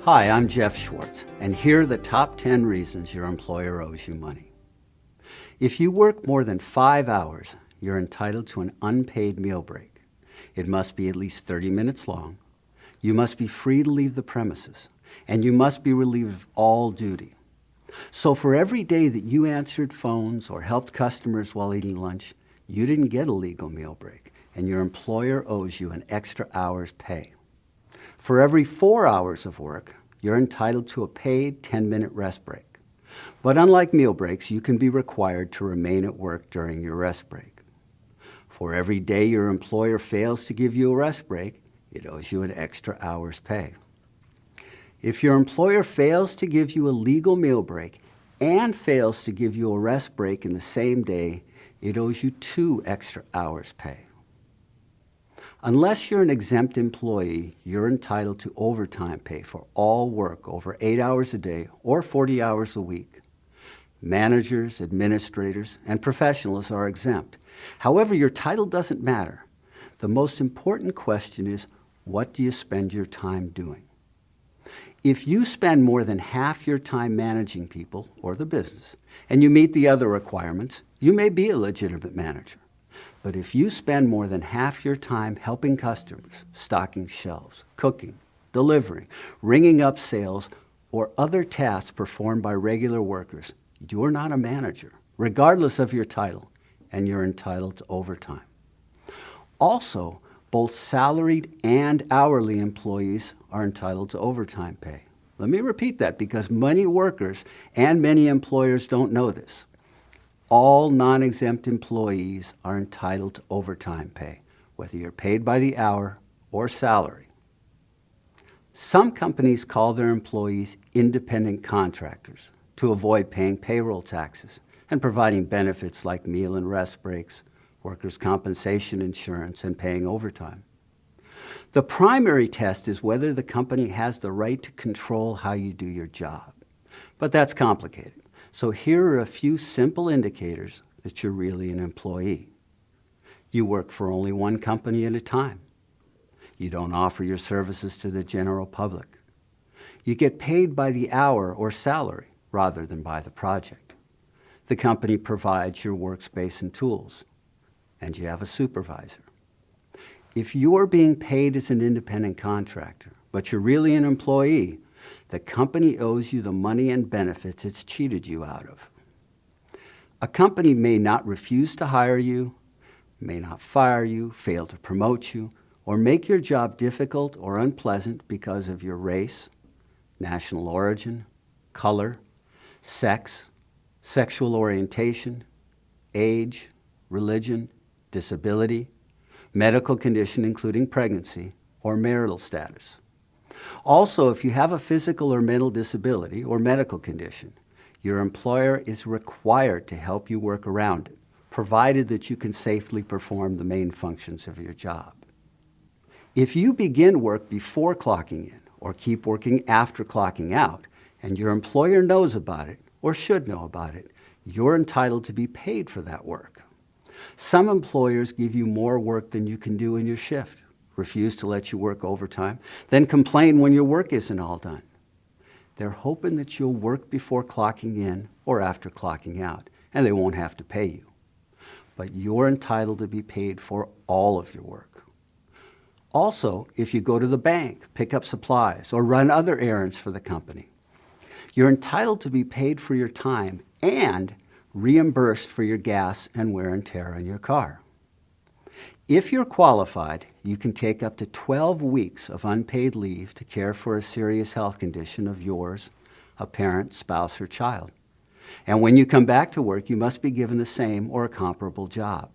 Hi, I'm Jeff Schwartz, and here are the top 10 reasons your employer owes you money. If you work more than 5 hours, you're entitled to an unpaid meal break. It must be at least 30 minutes long. You must be free to leave the premises, and you must be relieved of all duty. So for every day that you answered phones or helped customers while eating lunch, you didn't get a legal meal break, and your employer owes you an extra hour's pay. For every 4 hours of work, you're entitled to a paid 10-minute rest break. But unlike meal breaks, you can be required to remain at work during your rest break. For every day your employer fails to give you a rest break, it owes you an extra hour's pay. If your employer fails to give you a legal meal break and fails to give you a rest break in the same day, it owes you 2 extra hours' pay. Unless you're an exempt employee, you're entitled to overtime pay for all work over 8 hours a day or 40 hours a week. Managers, administrators, and professionals are exempt. However, your title doesn't matter. The most important question is, what do you spend your time doing? If you spend more than half your time managing people or the business, and you meet the other requirements, you may be a legitimate manager. But if you spend more than half your time helping customers, stocking shelves, cooking, delivering, ringing up sales, or other tasks performed by regular workers, you're not a manager, regardless of your title, and you're entitled to overtime. Also, both salaried and hourly employees are entitled to overtime pay. Let me repeat that because many workers and many employers don't know this. All non-exempt employees are entitled to overtime pay, whether you're paid by the hour or salary. Some companies call their employees independent contractors to avoid paying payroll taxes and providing benefits like meal and rest breaks, workers' compensation insurance, and paying overtime. The primary test is whether the company has the right to control how you do your job. But that's complicated. So here are a few simple indicators that you're really an employee. You work for only one company at a time. You don't offer your services to the general public. You get paid by the hour or salary rather than by the project. The company provides your workspace and tools, and you have a supervisor. If you're being paid as an independent contractor, but you're really an employee, the company owes you the money and benefits it's cheated you out of. A company may not refuse to hire you, may not fire you, fail to promote you, or make your job difficult or unpleasant because of your race, national origin, color, sex, sexual orientation, age, religion, disability, medical condition including pregnancy, or marital status. Also, if you have a physical or mental disability or medical condition, your employer is required to help you work around it, provided that you can safely perform the main functions of your job. If you begin work before clocking in or keep working after clocking out, and your employer knows about it or should know about it, you're entitled to be paid for that work. Some employers give you more work than you can do in your shift, refuse to let you work overtime, then complain when your work isn't all done. They're hoping that you'll work before clocking in or after clocking out, and they won't have to pay you. But you're entitled to be paid for all of your work. Also, if you go to the bank, pick up supplies, or run other errands for the company, you're entitled to be paid for your time and reimbursed for your gas and wear and tear on your car. If you're qualified, you can take up to 12 weeks of unpaid leave to care for a serious health condition of yours, a parent, spouse, or child. And when you come back to work, you must be given the same or a comparable job.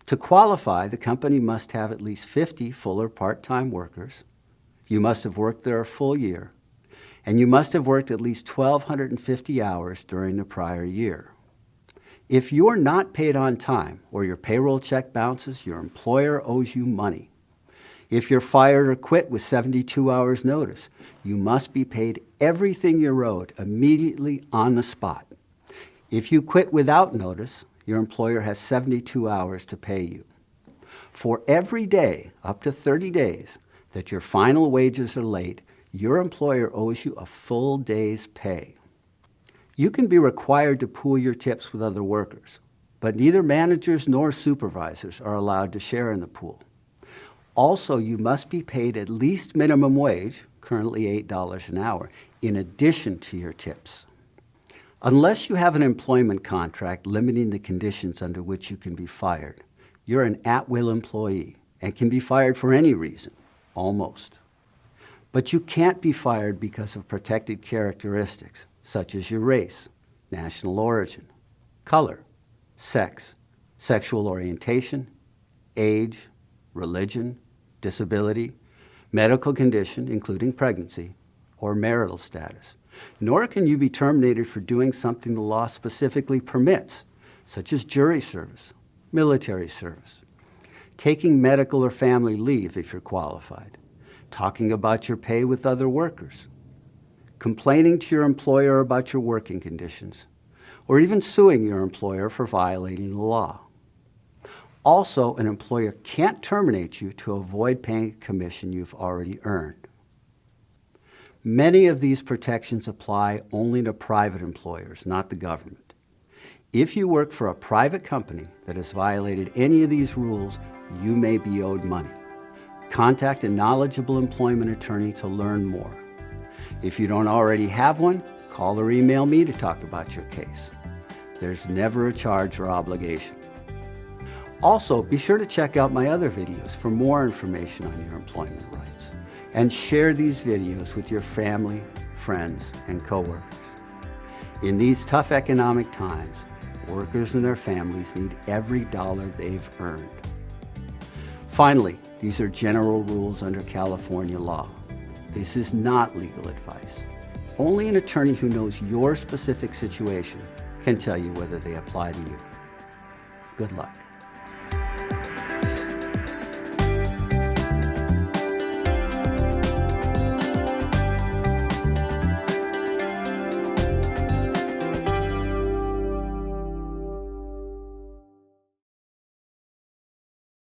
To qualify, the company must have at least 50 full or part-time workers. You must have worked there a full year, and you must have worked at least 1,250 hours during the prior year. If you're not paid on time or your payroll check bounces, your employer owes you money. If you're fired or quit with 72 hours notice, you must be paid everything you're owed immediately on the spot. If you quit without notice, your employer has 72 hours to pay you. For every day, up to 30 days, that your final wages are late, your employer owes you a full day's pay. You can be required to pool your tips with other workers, but neither managers nor supervisors are allowed to share in the pool. Also, you must be paid at least minimum wage, currently $8 an hour, in addition to your tips. Unless you have an employment contract limiting the conditions under which you can be fired, you're an at-will employee and can be fired for any reason, almost. But you can't be fired because of protected characteristics, such as your race, national origin, color, sex, sexual orientation, age, religion, disability, medical condition, including pregnancy, or marital status. Nor can you be terminated for doing something the law specifically permits, such as jury service, military service, taking medical or family leave if you're qualified, talking about your pay with other workers, complaining to your employer about your working conditions, or even suing your employer for violating the law. Also, an employer can't terminate you to avoid paying a commission you've already earned. Many of these protections apply only to private employers, not the government. If you work for a private company that has violated any of these rules, you may be owed money. Contact a knowledgeable employment attorney to learn more. If you don't already have one, call or email me to talk about your case. There's never a charge or obligation. Also, be sure to check out my other videos for more information on your employment rights. And share these videos with your family, friends, and coworkers. In these tough economic times, workers and their families need every dollar they've earned. Finally, these are general rules under California law. This is not legal advice. Only an attorney who knows your specific situation can tell you whether they apply to you. Good luck.